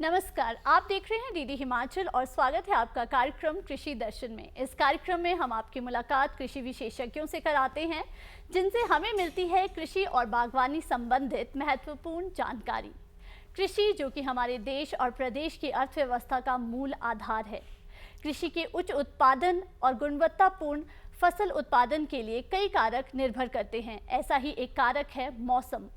नमस्कार, आप देख रहे हैं डीडी हिमाचल और स्वागत है आपका कार्यक्रम कृषि दर्शन में। इस कार्यक्रम में हम आपकी मुलाकात कृषि विशेषज्ञों से कराते हैं जिनसे हमें मिलती है कृषि और बागवानी संबंधित महत्वपूर्ण जानकारी। कृषि जो कि हमारे देश और प्रदेश की अर्थव्यवस्था का मूल आधार है। कृषि के उच्च उत्पादन और गुणवत्तापूर्ण फसल उत्पादन के लिए कई कारक निर्भर करते हैं। ऐसा ही एक कारक है मौसम।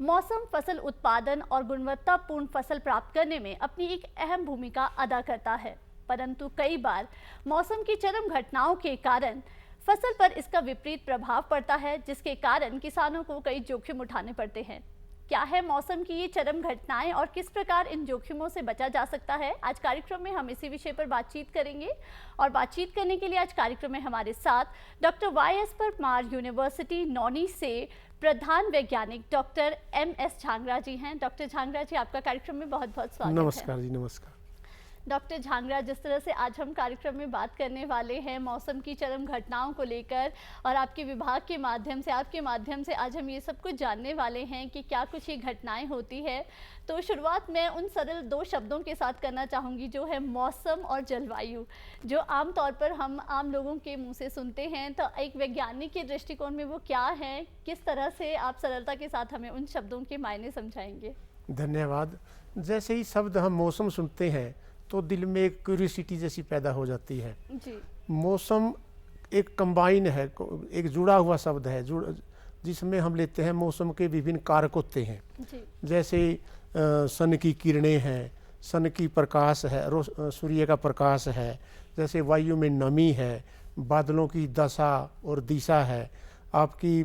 मौसम फसल उत्पादन और गुणवत्तापूर्ण फसल प्राप्त करने में अपनी एक अहम भूमिका अदा करता है, परंतु कई बार मौसम की चरम घटनाओं के कारण फसल पर इसका विपरीत प्रभाव पड़ता है, जिसके कारण किसानों को कई जोखिम उठाने पड़ते हैं। क्या है मौसम की ये चरम घटनाएं और किस प्रकार इन जोखिमों से बचा जा सकता है? आज कार्यक्रम में हम इसी विषय पर बातचीत करेंगे और बातचीत करने के लिए आज कार्यक्रम में हमारे साथ डॉक्टर वाई.एस. परमार यूनिवर्सिटी नौनी से प्रधान वैज्ञानिक डॉक्टर M.S. झांगरा जी हैं। डॉक्टर झांगरा जी, आपका कार्यक्रम में बहुत बहुत स्वागत है। नमस्कार जी, नमस्कार। डॉक्टर झांगरा, जिस तरह से आज हम कार्यक्रम में बात करने वाले हैं मौसम की चरम घटनाओं को लेकर और आपके विभाग के माध्यम से, आपके माध्यम से आज हम ये सब कुछ जानने वाले हैं कि क्या कुछ ये घटनाएं होती है। तो शुरुआत मैं उन सरल दो शब्दों के साथ करना चाहूँगी जो है मौसम और जलवायु, जो आमतौर पर हम आम लोगों के मुँह से सुनते हैं। तो एक वैज्ञानिक के दृष्टिकोण में वो क्या है, किस तरह से आप सरलता के साथ हमें उन शब्दों के मायने समझाएंगे? धन्यवाद। जैसे ही शब्द हम मौसम सुनते हैं तो दिल में एक क्यूरियोसिटी जैसी पैदा हो जाती है जी। मौसम एक कंबाइन है, एक जुड़ा हुआ शब्द है जिसमें हम लेते हैं मौसम के विभिन्न कारक होते हैं जी। जैसे सन की किरणें हैं, सन की प्रकाश है, सूर्य का प्रकाश है, जैसे वायु में नमी है, बादलों की दशा और दिशा है, आपकी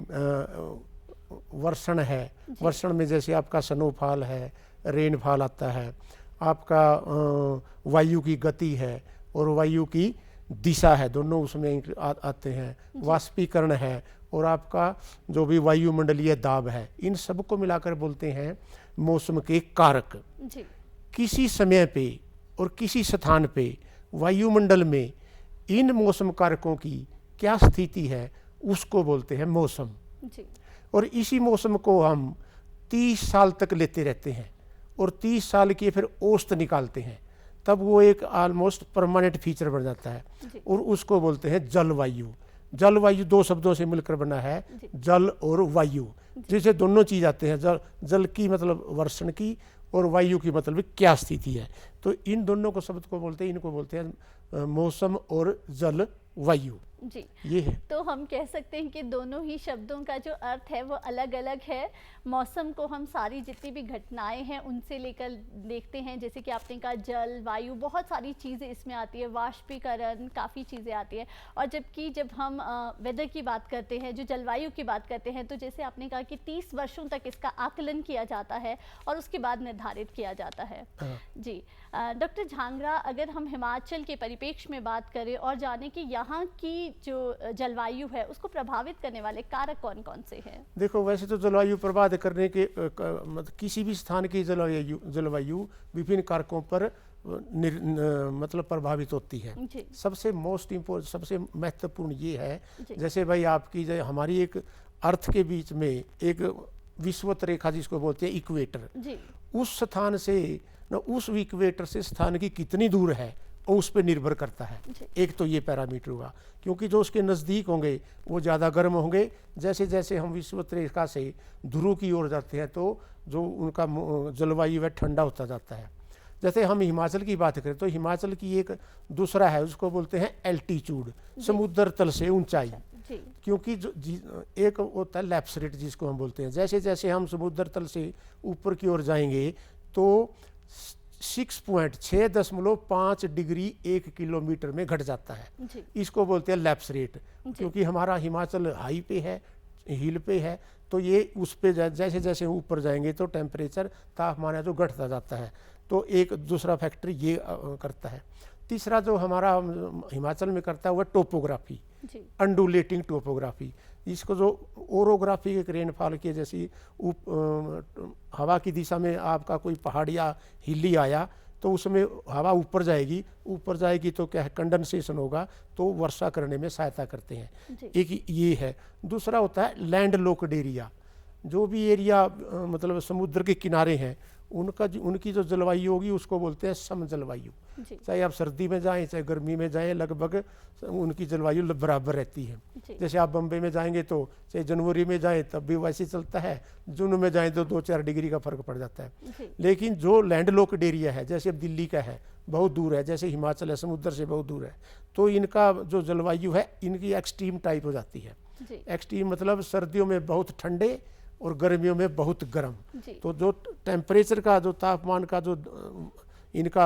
वर्षण है, वर्षण में जैसे आपका स्नोफॉल है, रेनफॉल आता है, आपका वायु की गति है और वायु की दिशा है, दोनों उसमें आते हैं, वाष्पीकरण है और आपका जो भी वायुमंडलीय दाब है। इन सब को मिलाकर बोलते हैं मौसम के कारक। जी। किसी समय पे और किसी स्थान पे वायुमंडल में इन मौसम कारकों की क्या स्थिति है उसको बोलते हैं मौसम। जी। और इसी मौसम को हम 30 साल तक लेते रहते हैं और 30 साल की फिर औसत निकालते हैं, तब वो एक ऑलमोस्ट परमानेंट फीचर बन जाता है और उसको बोलते हैं जलवायु। जलवायु दो शब्दों से मिलकर बना है, जल और वायु, जिसे दोनों चीज आते हैं। जल की मतलब वर्षण की और वायु की मतलब क्या स्थिति है। तो इन दोनों को शब्द को बोलते हैं, इनको बोलते हैं मौसम और जल वायु। जी, ये है। तो हम कह सकते हैं कि दोनों ही शब्दों का जो अर्थ है वो अलग अलग है। मौसम को हम सारी जितनी भी घटनाएं हैं उनसे लेकर देखते हैं, जैसे कि आपने कहा जल, वायु, बहुत सारी चीज़ें इसमें आती है, वाष्पीकरण, काफ़ी चीज़ें आती है। और जब हम वेदर की बात करते हैं, जो जलवायु की बात करते हैं, तो जैसे आपने कहा कि 30 वर्षों तक इसका आकलन किया जाता है और उसके बाद निर्धारित किया जाता है। जी। डॉक्टर झांगरा, अगर हम हिमाचल के परिप्रेक्ष्य में बात करें और जाने कि यहाँ की जो जलवायु है उसको प्रभावित करने वाले कारक कौन कौन से हैं? देखो, वैसे तो जलवायु प्रभावित करने के किसी भी स्थान की जलवायु विभिन्न कारकों पर मतलब प्रभावित होती है। सबसे मोस्ट इम्पोर्टेंट, सबसे महत्वपूर्ण ये है, जैसे भाई आपकी हमारी एक अर्थ के बीच में एक विषुवत रेखा जिसको बोलते हैं इक्वेटर, उस स्थान से उस इक्वेटर से स्थान की कितनी दूर है और उस पर निर्भर करता है। एक तो ये पैरामीटर हुआ, क्योंकि जो उसके नज़दीक होंगे वो ज़्यादा गर्म होंगे। जैसे जैसे हम विषुवत रेखा से ध्रुव की ओर जाते हैं तो जो उनका जलवायु है ठंडा होता जाता है। जैसे हम हिमाचल की बात करें तो हिमाचल की एक दूसरा है, उसको बोलते हैं एल्टीट्यूड, समुद्र तल से ऊंचाई। क्योंकि जो एक होता है लैप्सरेट जिसको हम बोलते हैं, जैसे जैसे हम समुद्र तल से ऊपर की ओर जाएंगे तो 6.5 डिग्री 1 किलोमीटर में घट जाता है। इसको बोलते हैं लैप्स रेट। क्योंकि हमारा हिमाचल हाई पे है, हिल पे है, तो ये उस पे जैसे जैसे ऊपर जाएंगे तो टेम्परेचर, तापमान है जो घटता जाता है। तो एक दूसरा फैक्टर ये करता है। तीसरा जो हमारा हिमाचल में करता है वह टोपोग्राफी, अंडुलेटिंग टोपोग्राफी, इसको जो ओरोग्राफी एक रेनफॉल की जैसी हवा की दिशा में आपका कोई पहाड़ या हिली आया तो उसमें हवा ऊपर जाएगी तो क्या है, कंडेंसेशन होगा तो वर्षा करने में सहायता करते हैं। एक ये है। दूसरा होता है लैंड लॉक्ड एरिया, जो भी एरिया मतलब समुद्र के किनारे हैं उनकी जो जलवायु होगी उसको बोलते हैं सम जलवायु। चाहे आप सर्दी में जाएं चाहे गर्मी में जाएं, लगभग उनकी जलवायु बराबर रहती है। जैसे आप बम्बई में जाएंगे तो चाहे जनवरी में जाएं तब भी वैसे चलता है, जून में जाएं तो 2-4 डिग्री का फर्क पड़ जाता है। लेकिन जो लैंड लॉक्ड एरिया है, जैसे अब दिल्ली का है, बहुत दूर है, जैसे हिमाचल है, समुद्र से बहुत दूर है, तो इनका जो जलवायु है इनकी एक्सट्रीम टाइप हो जाती है। एक्सट्रीम मतलब सर्दियों में बहुत ठंडे और गर्मियों में बहुत गर्म। तो जो टेम्परेचर का, जो तापमान का, जो इनका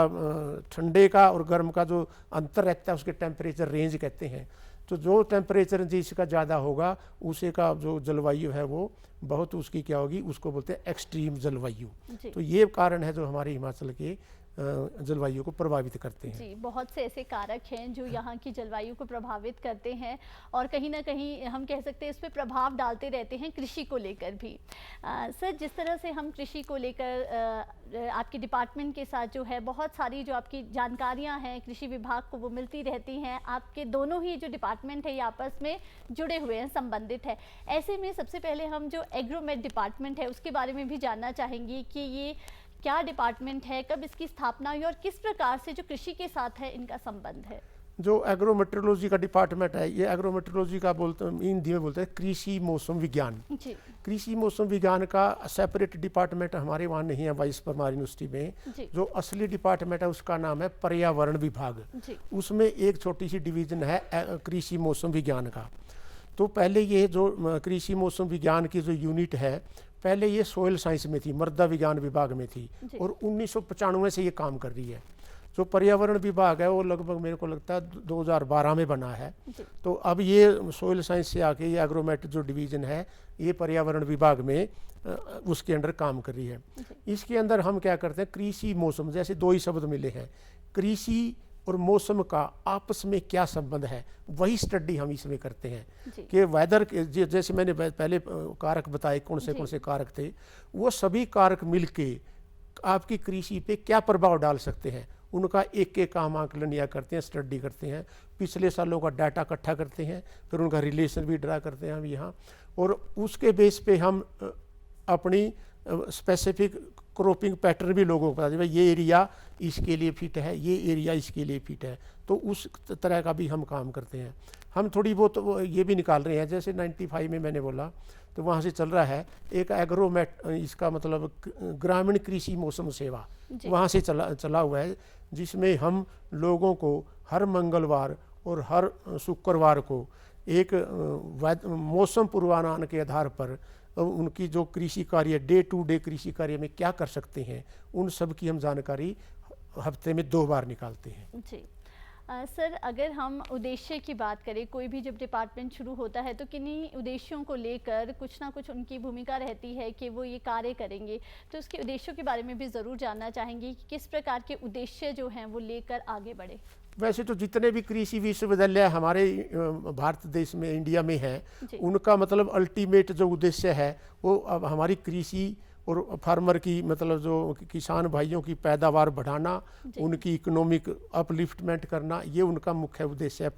ठंडे का और गर्म का जो अंतर रहता है उसके टेम्परेचर रेंज कहते हैं। तो जो टेम्परेचर जिसका ज़्यादा होगा उसे का जो जलवायु है वो बहुत उसकी क्या होगी, उसको बोलते हैं एक्सट्रीम जलवायु। तो ये कारण है जो हमारे हिमाचल के जलवायु को प्रभावित करते हैं। जी, बहुत से ऐसे कारक हैं जो यहाँ की जलवायु को प्रभावित करते हैं और कहीं ना कहीं हम कह सकते हैं इस पर प्रभाव डालते रहते हैं कृषि को लेकर भी। सर, जिस तरह से हम कृषि को लेकर आपके डिपार्टमेंट के साथ जो है बहुत सारी जो आपकी जानकारियाँ हैं कृषि विभाग को वो मिलती रहती हैं, आपके दोनों ही जो डिपार्टमेंट है ये आपस में जुड़े हुए हैं, संबंधित है। ऐसे में सबसे पहले हम जो एग्रोमेट डिपार्टमेंट है उसके बारे में भी जानना चाहेंगे कि ये क्या डिपार्टमेंट है, कब इसकी स्थापना हुई और किस प्रकार से जो कृषि के साथ है इनका संबंध है। जो एग्रोमेट्रोलॉजी का डिपार्टमेंट है, ये एग्रोमेट्रोलॉजी का हिंदी में बोलते हैं कृषि मौसम विज्ञान। कृषि मौसम विज्ञान का सेपरेट डिपार्टमेंट हमारे वहाँ नहीं है वाइस परमार यूनिवर्सिटी में। जो असली डिपार्टमेंट है उसका नाम है पर्यावरण विभाग। उसमें एक छोटी सी डिवीजन है कृषि मौसम विज्ञान का। तो पहले ये जो कृषि मौसम विज्ञान की जो यूनिट है, पहले ये सोयल साइंस में थी, मृदा विज्ञान विभाग में थी, और 1995 से ये काम कर रही है। जो पर्यावरण विभाग है वो लगभग मेरे को लगता है 2012 में बना है। तो अब ये सोयल साइंस से आके ये एग्रोमेट जो डिवीजन है ये पर्यावरण विभाग में उसके अंडर काम कर रही है। इसके अंदर हम क्या करते हैं, कृषि मौसम, जैसे दो ही शब्द मिले हैं, कृषि और मौसम का आपस में क्या संबंध है, वही स्टडी हम इसमें करते हैं कि वेदर के जैसे मैंने पहले कारक बताए कौन से कारक थे, वो सभी कारक मिलके आपकी कृषि पे क्या प्रभाव डाल सकते हैं, उनका एक एक काम आकलन या करते हैं, स्टडी करते हैं, पिछले सालों का डाटा इकट्ठा करते हैं, फिर उनका रिलेशन भी ड्रा करते हैं हम यहाँ, और उसके बेस पे हम अपनी स्पेसिफिक क्रॉपिंग पैटर्न भी लोगों को बता दें, भाई ये एरिया इसके लिए फिट है, ये एरिया इसके लिए फिट है। तो उस तरह का भी हम काम करते हैं। हम थोड़ी बहुत ये भी निकाल रहे हैं, जैसे 95 में मैंने बोला तो वहाँ से चल रहा है एक एग्रोमेट, इसका मतलब ग्रामीण कृषि मौसम सेवा, वहाँ से चला हुआ है, जिसमें हम लोगों को हर मंगलवार और हर शुक्रवार को एक मौसम पूर्वानुमान के आधार पर उनकी जो कृषि कार्य डे टू डे कृषि कार्य में क्या कर सकते हैं, उन सब की हम जानकारी हफ्ते में 2 बार निकालते हैं। जी सर, अगर हम उद्देश्य की बात करें, कोई भी जब डिपार्टमेंट शुरू होता है तो किन्हीं उद्देश्यों को लेकर कुछ ना कुछ उनकी भूमिका रहती है कि वो ये कार्य करेंगे, तो उसके उद्देश्यों के बारे में भी ज़रूर जानना चाहेंगे कि किस प्रकार के उद्देश्य जो हैं वो लेकर आगे बढ़े। वैसे तो जितने भी कृषि विश्वविद्यालय हमारे भारत देश में, इंडिया में है, उनका मतलब अल्टीमेट जो उद्देश्य है वो अब हमारी कृषि और फार्मर की मतलब जो किसान भाइयों की पैदावार बढ़ाना, उनकी इकोनॉमिक अपलिफ्टमेंट करना, ये उनका मुख्य उद्देश्य है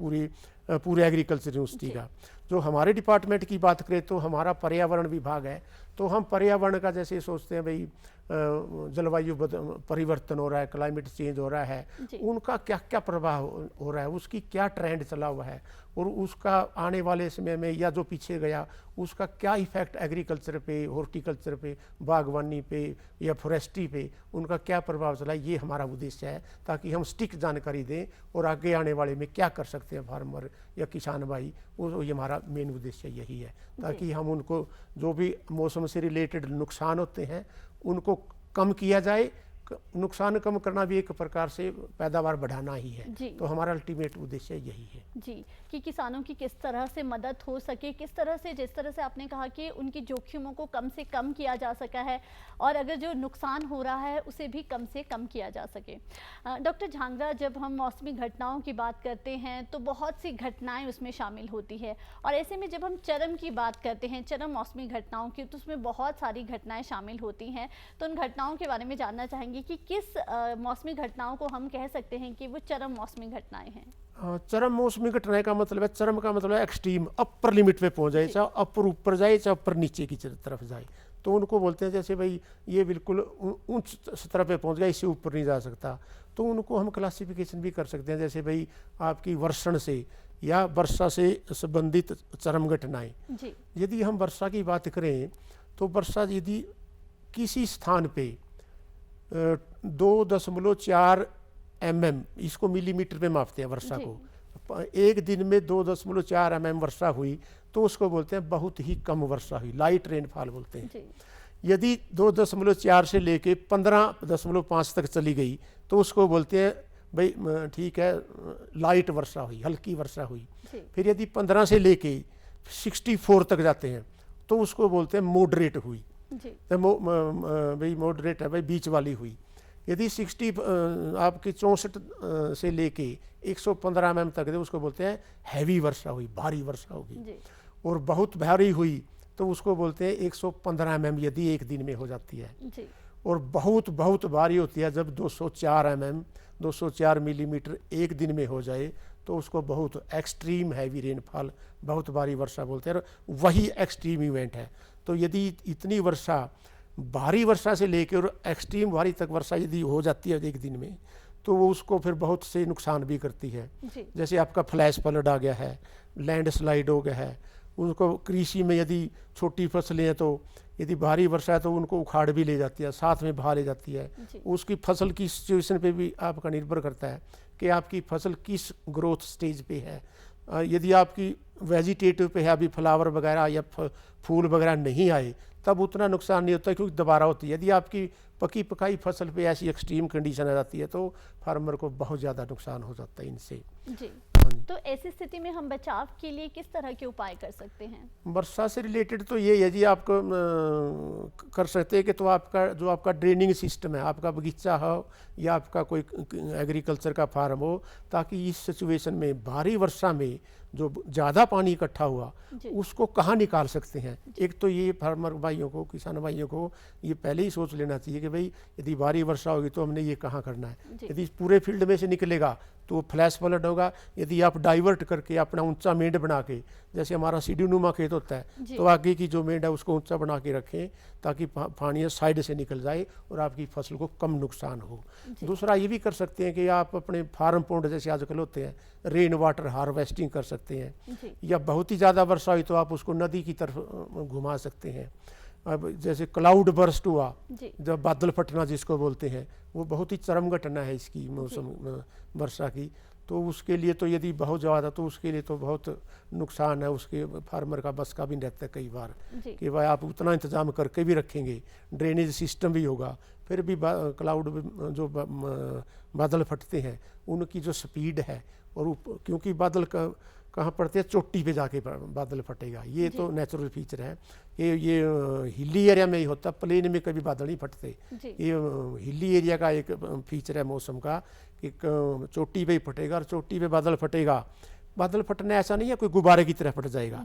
पूरे एग्रीकल्चर यूनिवर्सिटी का। जो हमारे डिपार्टमेंट की बात करें तो हमारा पर्यावरण विभाग है, तो हम पर्यावरण का जैसे सोचते हैं भाई जलवायु परिवर्तन हो रहा है, क्लाइमेट चेंज हो रहा है, उनका क्या क्या प्रभाव हो रहा है, उसकी क्या ट्रेंड चला हुआ है, और उसका आने वाले समय में या जो पीछे गया उसका क्या इफेक्ट एग्रीकल्चर पे, हॉर्टिकल्चर पे, बागवानी पे या फॉरेस्ट्री पे उनका क्या प्रभाव चला, ये हमारा उद्देश्य है, ताकि हम स्टिक जानकारी दें और आगे आने वाले में क्या कर सकते हैं फार्मर या किसान भाई, वो ये हमारा मेन उद्देश्य यही है, ताकि हम उनको जो भी मौसम से रिलेटेड नुकसान होते हैं उनको कम किया जाए। नुकसान कम करना भी एक प्रकार से पैदावार बढ़ाना ही है, तो हमारा अल्टीमेट उद्देश्य यही है जी, कि किसानों की किस तरह से मदद हो सके, किस तरह से, जिस तरह से आपने कहा कि उनकी जोखिमों को कम से कम किया जा सका है, और अगर जो नुकसान हो रहा है उसे भी कम से कम किया जा सके। डॉक्टर झांगरा, जब हम मौसमी घटनाओं की बात करते हैं तो बहुत सी घटनाएं उसमें शामिल होती है, और ऐसे में जब हम चरम की बात करते हैं, चरम मौसमी घटनाओं की, तो उसमें बहुत सारी घटनाएं शामिल होती हैं। तो उन घटनाओं के बारे में जानना चाहेंगे कि किस मौसमी घटनाओं को हम कह सकते हैं कि वो चरम मौसमी घटनाएं हैं। चरम मौसमी घटनाएं का मतलब है, चरम का मतलब है एक्सट्रीम, अपर लिमिट पे पहुंच जाए, चाहे अपर ऊपर जाए चाहे अपर नीचे की तरफ जाए, तो उनको बोलते हैं जैसे भाई ये बिल्कुल ऊंच स्तर पे पहुंच गया, इससे ऊपर नहीं जा सकता। तो उनको हम क्लासिफिकेशन भी कर सकते हैं, जैसे भाई आपकी वर्षण से या वर्षा से संबंधित चरम घटनाएं। यदि हम वर्षा की बात करें तो वर्षा यदि किसी स्थान पे 2.4 mm, इसको मिलीमीटर में मापते हैं वर्षा को, एक दिन में 2.4 mm वर्षा हुई तो उसको बोलते हैं बहुत ही कम वर्षा हुई, लाइट रेनफॉल बोलते हैं। यदि 2.4 से लेके 15.5 तक चली गई तो उसको बोलते हैं भाई ठीक है लाइट वर्षा हुई, हल्की वर्षा हुई। फिर यदि 15 से लेके 64 तक जाते हैं तो उसको बोलते हैं मॉडरेट हुई, भाई मॉडरेट है भाई बीच वाली हुई। यदि 60 आपकी 64 से लेके 115 mm तक उसको बोलते हैं हैवी वर्षा हुई, भारी वर्षा होगी। और बहुत भारी हुई तो उसको बोलते हैं 115 mm यदि एक दिन में हो जाती है। और बहुत बहुत भारी होती है जब 204 mm 204 मिलीमीटर एक दिन में हो जाए तो उसको बहुत एक्सट्रीम हैवी रेनफॉल, बहुत भारी वर्षा बोलते हैं, और वही एक्सट्रीम इवेंट है। तो यदि इतनी वर्षा, भारी वर्षा से लेकर और एक्सट्रीम भारी तक वर्षा यदि हो जाती है एक दिन में तो वो उसको फिर बहुत से नुकसान भी करती है। जैसे आपका फ्लैश फ्लड आ गया है, लैंडस्लाइड हो गया है, उनको कृषि में यदि छोटी फसलें हैं तो यदि भारी वर्षा है तो उनको उखाड़ भी ले जाती है, साथ में बहा ले जाती है। उसकी फसल की सिचुएशन पे भी आपका निर्भर करता है कि आपकी फसल किस ग्रोथ स्टेज पे है। यदि आपकी वेजिटेटिव पे है, अभी फ्लावर वगैरह या फूल वगैरह नहीं आए, तब उतना नुकसान नहीं होता क्योंकि दोबारा होती है। यदि आपकी पकी पकाई फसल पे ऐसी एक्सट्रीम कंडीशन आ जाती है तो फार्मर को बहुत ज़्यादा नुकसान हो जाता है इनसे। तो ऐसी स्थिति में हम बचाव के लिए किस तरह के उपाय कर सकते हैं? वर्षा से रिलेटेड तो ये है जी, आप कर सकते हैं कि तो आपका जो आपका ड्रेनिंग सिस्टम है, आपका बगीचा हो या आपका कोई एग्रीकल्चर का फार्म हो, ताकि इस सिचुएशन में भारी वर्षा में जो ज़्यादा पानी इकट्ठा हुआ उसको कहाँ निकाल सकते हैं। एक तो ये फार्मर भाइयों को, किसान भाइयों को ये पहले ही सोच लेना चाहिए कि भाई यदि भारी वर्षा होगी तो हमने ये कहाँ करना है। यदि पूरे फील्ड में से निकलेगा तो वो फ्लैश फ्लड होगा। यदि आप डाइवर्ट करके अपना ऊंचा मेंढ बना के, जैसे हमारा सीढ़ीनुमा खेत होता है तो आगे की जो मेंढ है उसको ऊंचा बना के रखें ताकि पानी साइड से निकल जाए और आपकी फसल को कम नुकसान हो। दूसरा ये भी कर सकते हैं कि आप अपने फार्म पॉन्ड जैसे आजकल होते हैं, रेन वाटर हार्वेस्टिंग कर सकते हैं, या बहुत ही ज़्यादा वर्षा हुई तो आप उसको नदी की तरफ घुमा सकते हैं। अब जैसे क्लाउड बर्स्ट हुआ, जब बादल फटना जिसको बोलते हैं, वो बहुत ही चरम घटना है इसकी मौसम वर्षा की। तो उसके लिए तो यदि बहुत ज़्यादा तो उसके लिए तो बहुत नुकसान है, उसके फार्मर का बस का भी नहीं रहता है कई बार कि भाई आप उतना इंतज़ाम करके भी रखेंगे, ड्रेनेज सिस्टम भी होगा, फिर भी क्लाउड जो बादल फटते हैं उनकी जो स्पीड है, और क्योंकि बादल का कहाँ पड़ते हैं, चोटी पे जाके बादल फटेगा। ये तो नेचुरल फीचर है कि ये हिली एरिया में ही होता, प्लेन में कभी बादल नहीं फटते। ये हिली एरिया का एक फीचर है मौसम का कि चोटी पे ही फटेगा, और चोटी पे बादल फटेगा। बादल फटना ऐसा नहीं है कोई गुब्बारे की तरह फट जाएगा,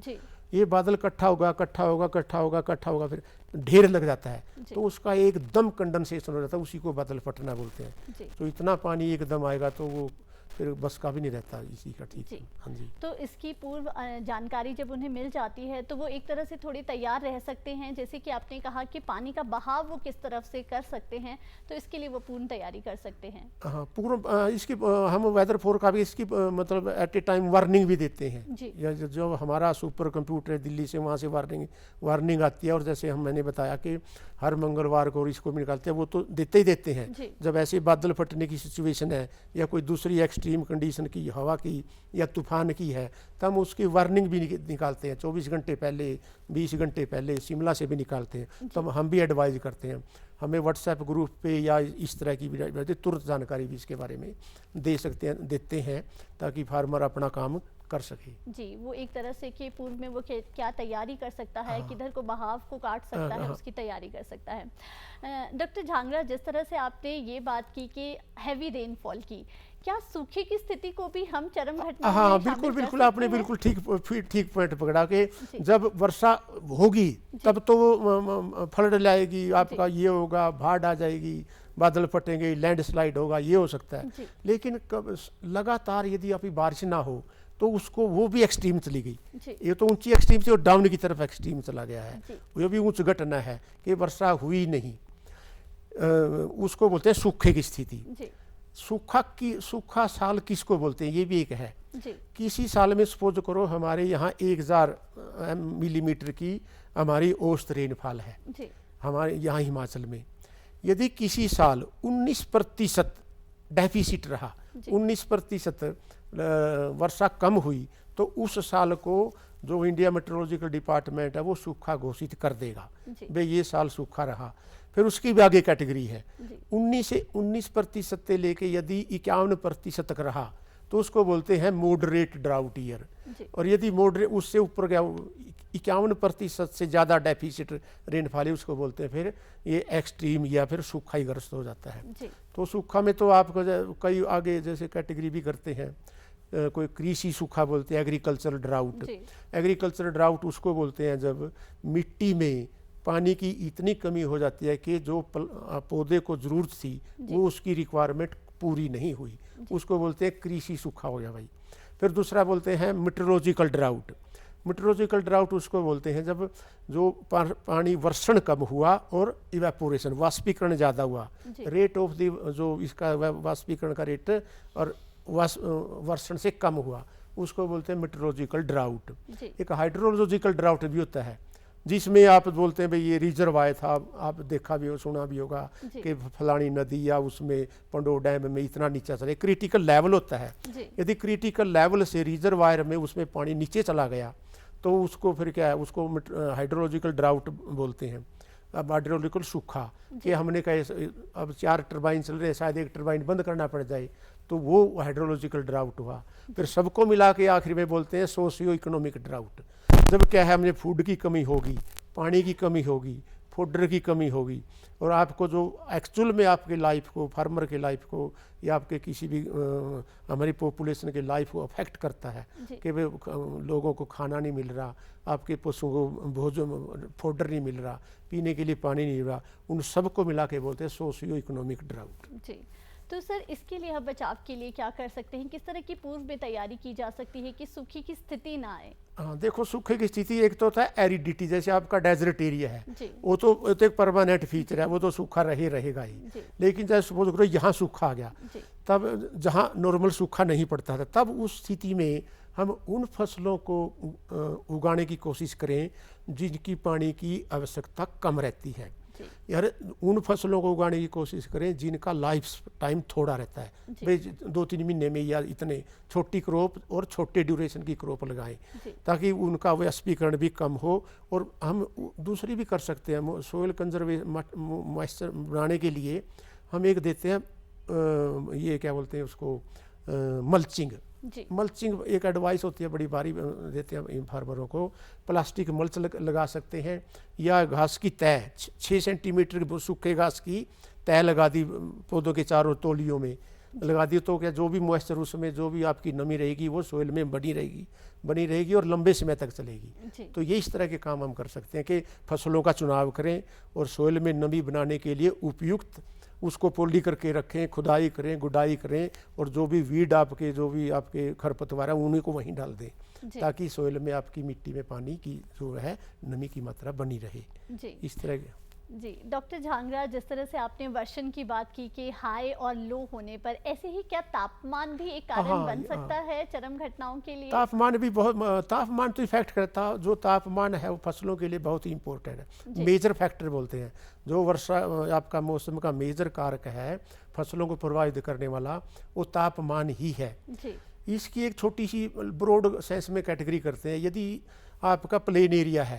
ये बादल इकट्ठा होगा इकट्ठा होगा इकट्ठा होगा इकट्ठा होगा, फिर ढेर लग जाता है तो उसका एकदम कंडेंसेशन हो जाता है, उसी को बादल फटना बोलते हैं। तो इतना पानी एकदम आएगा तो वो फिर बस का भी नहीं रहता इसी का। ठीक है, हाँ जी। तो इसकी पूर्व जानकारी जब उन्हें मिल जाती है तो वो एक तरह से थोड़ी तैयार रह सकते हैं, जैसे कि आपने कहा कि पानी का बहाव वो किस तरफ से कर सकते हैं, तो इसके लिए वो पूर्ण तैयारी कर सकते हैं। हाँ, पूर्ण इसकी हम वेदर फोर का भी इसकी मतलब एट ए टाइम वार्निंग भी देते हैं जी। या जो हमारा सुपर कंप्यूटर है दिल्ली से, वहाँ से वार्निंग आती है, और जैसे मैंने बताया कि हर मंगलवार को इसको भी निकालते हैं, वो तो देते ही देते हैं। जब ऐसे बादल फटने की सिचुएशन है या कोई दूसरी एक्सट्रीम कंडीशन की, हवा की या तूफान की है, तो हम उसकी वार्निंग भी निकालते हैं 24 घंटे पहले, 20 घंटे पहले शिमला से भी निकालते हैं। तो हम भी एडवाइज करते हैं, हमें व्हाट्सएप ग्रुप पे या इस तरह की भी तुरंत जानकारी भी इसके बारे में देते हैं ताकि फार्मर अपना काम कर सके जी। वो एक तरह से कि पूर्व में वो क्या तैयारी कर सकता है, किधर को बहाव को काट सकता है, उसकी तैयारी कर सकता है। डॉक्टर झांगरा, जिस तरह से आपने ये बात की कि हैवी रेनफॉल की, क्या सूखे की स्थिति को भी हम चरम घटना? हाँ, बिल्कुल बिल्कुल, आपने बिल्कुल ठीक पॉइंट पकड़ा कि जब वर्षा होगी तब तो फ्लड लाएगी, आपका ये होगा, बाढ़ आ जाएगी, बादल फटेंगे, लैंडस्लाइड होगा, ये हो सकता है। लेकिन लगातार यदि अभी बारिश ना हो, तो उसको वो भी एक्सट्रीम चली गई। ये तो ऊंची एक्सट्रीम थी और डाउन की तरफ एक्सट्रीम चला गया है। वो भी उच्च घटना है कि वर्षा हुई नहीं, उसको बोलते हैं सूखे की स्थिति। सूखा साल किसको बोलते हैं, ये भी एक है। किसी साल में सपोज करो हमारे यहाँ 1000 मिलीमीटर की हमारी औसत रेनफॉल है हमारे यहाँ हिमाचल में। यदि किसी साल 19% डेफिसिट रहा, 19% वर्षा कम हुई, तो उस साल को जो इंडिया मेट्रोलॉजिकल डिपार्टमेंट है वो सूखा घोषित कर देगा, भाई ये साल सूखा रहा। फिर उसकी भी आगे कैटेगरी है, 19% से लेके यदि 51% तक रहा तो उसको बोलते हैं मॉडरेट ड्राउट ईयर। और यदि मॉडरेट उससे ऊपर गया 51% से ज़्यादा डेफिसिट रेनफॉल है, उसको बोलते हैं फिर ये एक्सट्रीम या फिर सूखा ही ग्रस्त हो जाता है। तो सूखा में तो आपको कई आगे जैसे कैटेगरी भी करते हैं, कोई कृषि सूखा बोलते हैं, एग्रीकल्चर ड्राउट। एग्रीकल्चर ड्राउट उसको बोलते हैं जब मिट्टी में पानी की इतनी कमी हो जाती है कि जो पौधे को जरूरत थी वो उसकी रिक्वायरमेंट पूरी नहीं हुई, उसको बोलते हैं कृषि सूखा हो गया भाई। फिर दूसरा बोलते हैं मेट्रोलॉजिकल ड्राउट। मेट्रोलॉजिकल ड्राउट उसको बोलते हैं जब जो पानी वर्षण कम हुआ और इवेपोरेशन वाष्पीकरण ज़्यादा हुआ, रेट ऑफ द जो इसका वाष्पीकरण का रेट और वर्षण से कम हुआ, उसको बोलते हैं मेट्रोलॉजिकल ड्राउट। एक हाइड्रोलॉजिकल ड्राउट भी होता है जिसमें आप बोलते हैं भाई ये रिजर्वायर था, आप देखा भी हो सुना भी होगा कि फलानी नदी या उसमें पंडो डैम में इतना नीचे चले, क्रिटिकल लेवल होता है। यदि क्रिटिकल लेवल से रिजर्वायर में उसमें पानी नीचे चला गया तो उसको फिर क्या है, उसको हाइड्रोलॉजिकल ड्राउट बोलते हैं। अब हाइड्रोलॉजिकल सूखा कि हमने कहे अब 4 टरबाइन चल रहे हैं, शायद एक टरबाइन बंद करना पड़ जाए, तो वो हाइड्रोलॉजिकल ड्राउट हुआ। फिर सबको मिला के आखिर में बोलते हैं सोशियो इकोनॉमिक ड्राउट। जब क्या है, हमें फूड की कमी होगी, पानी की कमी होगी, फोडर की कमी होगी, और आपको जो एक्चुअल में आपके लाइफ को, फार्मर के लाइफ को या आपके किसी भी हमारी पॉपुलेशन के लाइफ को अफेक्ट करता है कि वे लोगों को खाना नहीं मिल रहा, आपके पशुओं को भोजन फोडर नहीं मिल रहा, पीने के लिए पानी नहीं मिल रहा, उन सबको मिला के बोलते हैं सोशियो इकोनॉमिक ड्राउट। जी, तो सर इसके लिए हम बचाव के लिए क्या कर सकते हैं, किस तरह की पूर्व में तैयारी की जा सकती है कि सूखे की स्थिति ना आए? हाँ देखो, सूखे की स्थिति एक तो होता है एरिडिटी, जैसे आपका डेजर्ट एरिया है वो तो एक परमानेंट फीचर है, वो तो सूखा रहेगा ही। लेकिन जैसे सपोज करो यहाँ सूखा आ गया, तब जहाँ नॉर्मल सूखा नहीं पड़ता था, तब उस स्थिति में हम उन फसलों को उगाने की कोशिश करें जिनकी पानी की आवश्यकता कम रहती है, यार उन फसलों को उगाने की कोशिश करें जिनका लाइफ टाइम थोड़ा रहता है, भाई 2-3 महीने में या इतने छोटी क्रॉप और छोटे ड्यूरेशन की क्रॉप लगाएं ताकि उनका वाष्पीकरण भी कम हो। और हम दूसरी भी कर सकते हैं, सोयल कंजर्वेशन मॉइस्चर बनाने के लिए हम एक देते हैं, ये क्या बोलते हैं उसको, मल्चिंग। मल्चिंग एक एडवाइस होती है, बड़ी भारी देते हैं फार्मरों को, प्लास्टिक मल्च लगा सकते हैं या घास की तय 6 सेंटीमीटर की सूखे घास की तय लगा दी पौधों के चारों तोलियों में लगा दी, तो क्या जो भी मॉइस्चर उसमें जो भी आपकी नमी रहेगी वो सोइल में बनी रहेगी और लंबे समय तक चलेगी। तो ये इस तरह के काम हम कर सकते हैं कि फसलों का चुनाव करें और सोइल में नमी बनाने के लिए उपयुक्त उसको पोली करके रखें, खुदाई करें, गुडाई करें, और जो भी वीड आपके जो भी आपके खरपतवार है उन्हीं को वहीं डाल दें ताकि सोइल में आपकी मिट्टी में पानी की जो है नमी की मात्रा बनी रहे। इस तरह के। जी डॉक्टर झांगरा, जिस तरह से आपने वर्षण की बात की कि हाई और लो होने पर, ऐसे ही क्या तापमान भी एक कारण बन सकता है चरम घटनाओं के लिए? तापमान भी बहुत, तापमान तो इफेक्ट करता है, जो तापमान है वो फसलों के लिए बहुत ही इंपॉर्टेंट है, मेजर फैक्टर बोलते हैं। जो वर्षा आपका मौसम का मेजर कारक है फसलों को प्रभावित करने वाला, वो तापमान ही है। इसकी एक छोटी सी ब्रॉड सेंस में कैटेगरी करते हैं। यदि आपका प्लेन एरिया है,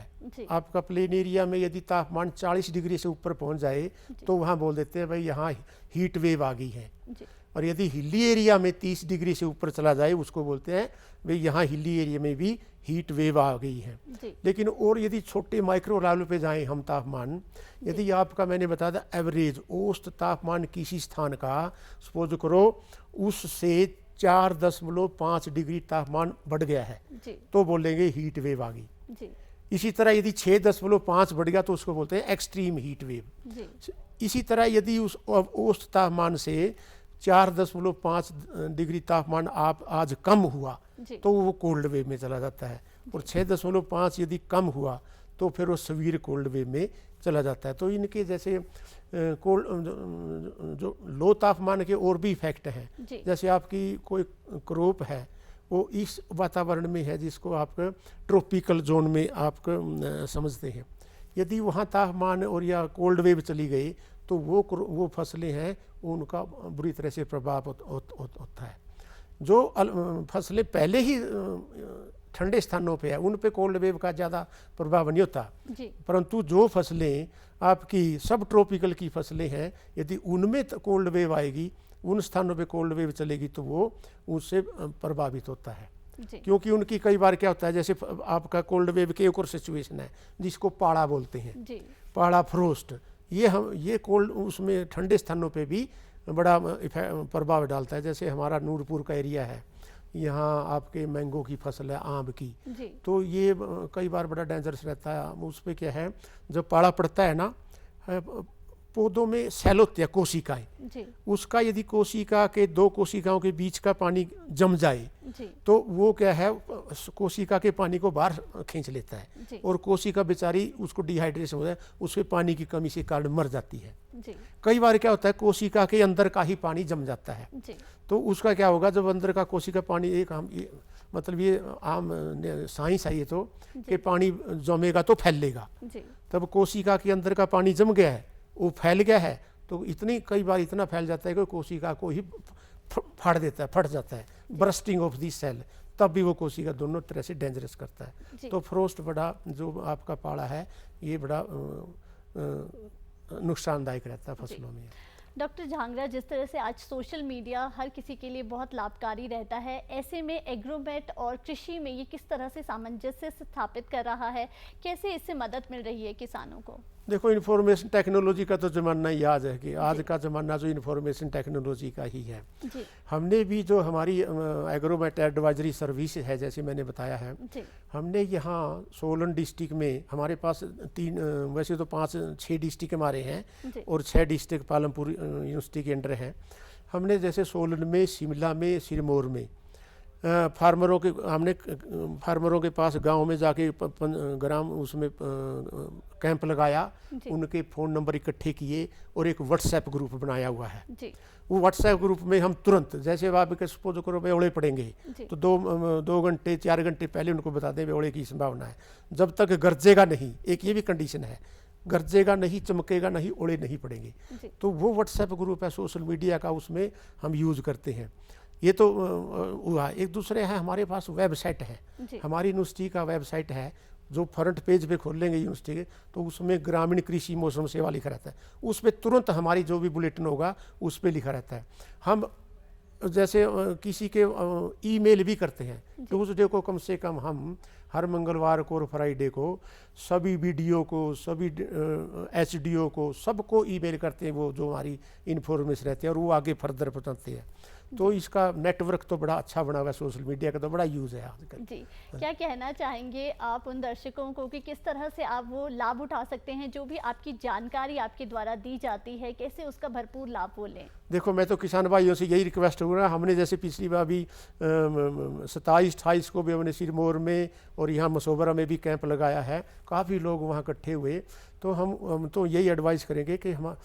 आपका प्लेन एरिया में यदि तापमान 40 डिग्री से ऊपर पहुंच जाए तो वहाँ बोल देते हैं भाई यहाँ हीट वेव आ गई है। और यदि हिली एरिया में 30 डिग्री से ऊपर चला जाए उसको बोलते हैं भाई यहाँ हिली एरिया में भी हीट वेव आ गई है। लेकिन और यदि छोटे माइक्रो लेवल पे जाएं हम तापमान, यदि आपका मैंने बताया था एवरेज औसत तापमान किसी स्थान का सपोज करो उससे 4.5 डिग्री तापमान बढ़ गया है तो बोलेंगे हीट वेव आ गई। इसी तरह यदि 6.5 बढ़ गया तो उसको बोलते हैं एक्सट्रीम हीट वेव। इसी तरह यदि उस औसत तापमान से 4.5 डिग्री तापमान आप आज कम हुआ तो वो कोल्ड वेव में चला जाता है, और 6.5 यदि कम हुआ तो फिर वो सवीर कोल्ड वेव में चला जाता है। तो इनके जैसे कोल्ड जो लो तापमान के और भी इफेक्ट हैं, जैसे आपकी कोई क्रॉप है वो इस वातावरण में है जिसको आप ट्रॉपिकल जोन में आप समझते हैं, यदि वहाँ तापमान और या कोल्ड वेव चली गई तो वो फसलें हैं उनका बुरी तरह से प्रभाव होता है। जो फसलें पहले ही ठंडे स्थानों पे है उन पे कोल्ड वेव का ज़्यादा प्रभाव नहीं होता, परंतु जो फसलें आपकी सब ट्रॉपिकल की फसलें हैं यदि उनमें कोल्ड वेव आएगी, उन स्थानों पे कोल्ड वेव चलेगी तो वो उससे प्रभावित होता है। क्योंकि उनकी कई बार क्या होता है, जैसे आपका कोल्ड वेव की एक और सिचुएशन है जिसको पाड़ा बोलते हैं, पाड़ा फ्रोस्ट, ये कोल्ड उसमें ठंडे स्थानों पे भी बड़ा प्रभाव डालता है। जैसे हमारा नूरपुर का एरिया है, यहाँ आपके मैंगो की फसल है, आम की, तो ये कई बार बड़ा डेंजरस रहता है। उस पर क्या है, जब पाड़ा पड़ता है ना, पौधों में सेल होते हैं कोशिकाएं, उसका यदि कोशिका के दो कोशिकाओं के बीच का पानी जम जाए तो वो क्या है, कोशिका के पानी को बाहर खींच लेता है और कोशिका बेचारी उसको डिहाइड्रेशन होता है, उसके पानी की कमी से कारण मर जाती है। कई बार क्या होता है, कोशिका के अंदर का ही पानी जम जाता है, तो उसका क्या होगा, जब अंदर का कोशिका पानी एक मतलब ये आम साइंस है ये तो कि पानी जमेगा तो फैलेगा, तब कोशिका के अंदर का पानी जम गया है, वो फैल गया है, तो कई बार इतना फैल जाता है कि कोशिका को ही फाड़ देता है, फट जाता है, बर्स्टिंग ऑफ दी सेल, तब भी वो कोशिका दोनों तरह से डेंजरस करता है। तो फ्रोस्ट बड़ा जो आपका पाड़ा है ये बड़ा नुकसानदायक रहता है फसलों में। डॉक्टर झांगरा, जिस तरह से आज सोशल मीडिया हर किसी के लिए बहुत लाभकारी रहता है, ऐसे में एग्रोमेट और कृषि में ये किस तरह से सामंजस्य स्थापित कर रहा है, कैसे इससे मदद मिल रही है किसानों को? देखो, इन्फॉर्मेशन टेक्नोलॉजी का तो ज़माना ही आज है कि आज का ज़माना जो इन्फॉर्मेशन टेक्नोलॉजी का ही है। हमने भी जो हमारी एग्रोमेट एडवाइजरी सर्विस है, जैसे मैंने बताया है, हमने यहाँ सोलन डिस्ट्रिक्ट में हमारे पास वैसे तो 5-6 डिस्ट्रिक्ट हमारे हैं और 6 डिस्ट्रिक्ट पालमपुर यूनिवर्सिटी के अंडर हैं। हमने जैसे सोलन में, शिमला में, सिरमौर में फार्मरों के पास गांव में जाके ग्राम उसमें कैंप लगाया, उनके फ़ोन नंबर इकट्ठे किए और एक व्हाट्सएप ग्रुप बनाया हुआ है। वो व्हाट्सएप ग्रुप में हम तुरंत, जैसे आप सपोज करो बेवड़े पड़ेंगे तो 2 घंटे 4 घंटे पहले उनको बता दें बेवड़े की संभावना है, जब तक गरजेगा नहीं, एक ये भी कंडीशन है, गरजेगा नहीं, चमकेगा नहीं, ओले नहीं पड़ेंगे। तो वो व्हाट्सएप ग्रुप है सोशल मीडिया का, उसमें हम यूज़ करते हैं। ये तो हुआ। एक दूसरे है हमारे पास वेबसाइट है, हमारी यूनिवर्सिटी का वेबसाइट है, जो फ्रंट पेज पे खोल लेंगे यूनिवर्सिटी के तो उसमें ग्रामीण कृषि मौसम सेवा लिखा रहता है, उस पर तुरंत हमारी जो भी बुलेटिन होगा उस पर लिखा रहता है। हम जैसे किसी के ईमेल भी करते हैं तो उस डे को कम से कम हम हर मंगलवार को और फ्राइडे को सभी बीडीओ को, सभी एचडीओ को, सबको ईमेल करते हैं, वो जो हमारी इन्फॉर्मेशन रहती है और वो आगे फर्दर पहुंचाते हैं। तो इसका नेटवर्क तो बड़ा अच्छा बना हुआ है, सोशल मीडिया का तो बड़ा यूज़ है आजकल। जी, क्या कहना चाहेंगे आप उन दर्शकों को कि किस तरह से आप वो लाभ उठा सकते हैं, जो भी आपकी जानकारी आपके द्वारा दी जाती है, कैसे उसका भरपूर लाभ वो लें? देखो, मैं तो किसान भाइयों से यही रिक्वेस्ट करूँगा, हमने जैसे पिछली बार भी 27-28 को भी हमने सिरमौर में और यहाँ मसोबरा में भी कैंप लगाया है, काफ़ी लोग वहाँ इकट्ठे हुए। तो हम तो यही एडवाइस करेंगे कि हम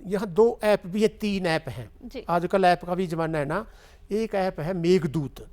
यहाँ 2 ऐप भी है, 3 ऐप हैं, आजकल ऐप का भी ज़माना है ना। एक ऐप है मेघदूत,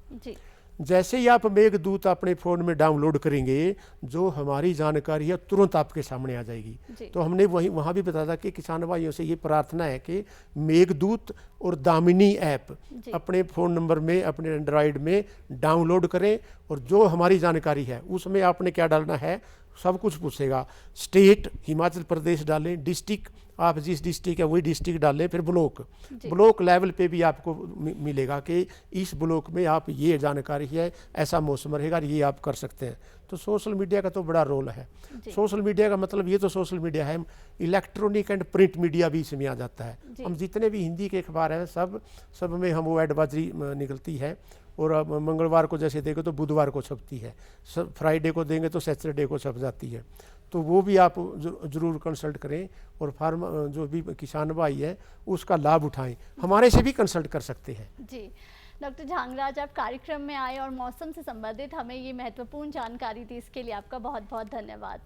जैसे ही आप मेघदूत अपने फ़ोन में डाउनलोड करेंगे, जो हमारी जानकारी है तुरंत आपके सामने आ जाएगी। तो हमने वहाँ भी बताया था कि किसान भाइयों से ये प्रार्थना है कि मेघदूत और दामिनी ऐप अपने फ़ोन नंबर में, अपने एंड्रॉयड में डाउनलोड करें, और जो हमारी जानकारी है उसमें आपने क्या डालना है सब कुछ पूछेगा। स्टेट हिमाचल प्रदेश डालें, डिस्ट्रिक्ट आप जिस डिस्ट्रिक्ट है वही डिस्ट्रिक्ट डालें, फिर ब्लॉक लेवल पे भी आपको मिलेगा कि इस ब्लॉक में आप ये जानकारी है, ऐसा मौसम रहेगा, ये आप कर सकते हैं। तो सोशल मीडिया का तो बड़ा रोल है। सोशल मीडिया का मतलब ये तो सोशल मीडिया है, इलेक्ट्रॉनिक एंड प्रिंट मीडिया भी इसमें आ जाता है। हम जितने भी हिंदी के अखबार हैं सब में हम वो एडवाइजरी निकलती है, और अब मंगलवार को जैसे देंगे तो बुधवार को छपती है, फ्राइडे को देंगे तो सैटरडे को छप जाती है। तो वो भी आप ज़रूर कंसल्ट करें और फार्म जो भी किसान भाई है उसका लाभ उठाएं, हमारे से भी कंसल्ट कर सकते हैं। जी डॉक्टर झांगरा, आज आप कार्यक्रम में आए और मौसम से संबंधित हमें ये महत्वपूर्ण जानकारी दी, इसके लिए आपका बहुत बहुत धन्यवाद।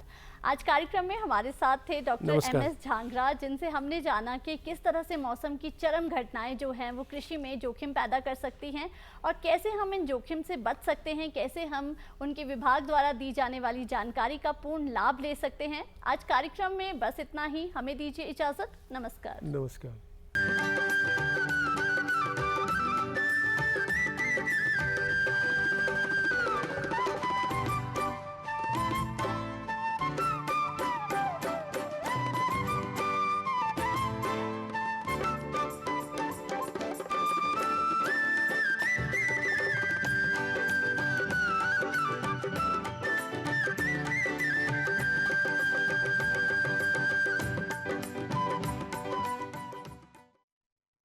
आज कार्यक्रम में हमारे साथ थे डॉक्टर MS झांगरा, जिनसे हमने जाना कि किस तरह से मौसम की चरम घटनाएं जो हैं वो कृषि में जोखिम पैदा कर सकती हैं और कैसे हम इन जोखिम से बच सकते हैं, कैसे हम उनके विभाग द्वारा दी जाने वाली जानकारी का पूर्ण लाभ ले सकते हैं। आज कार्यक्रम में बस इतना ही, हमें दीजिए इजाज़त। नमस्कार। नमस्कार।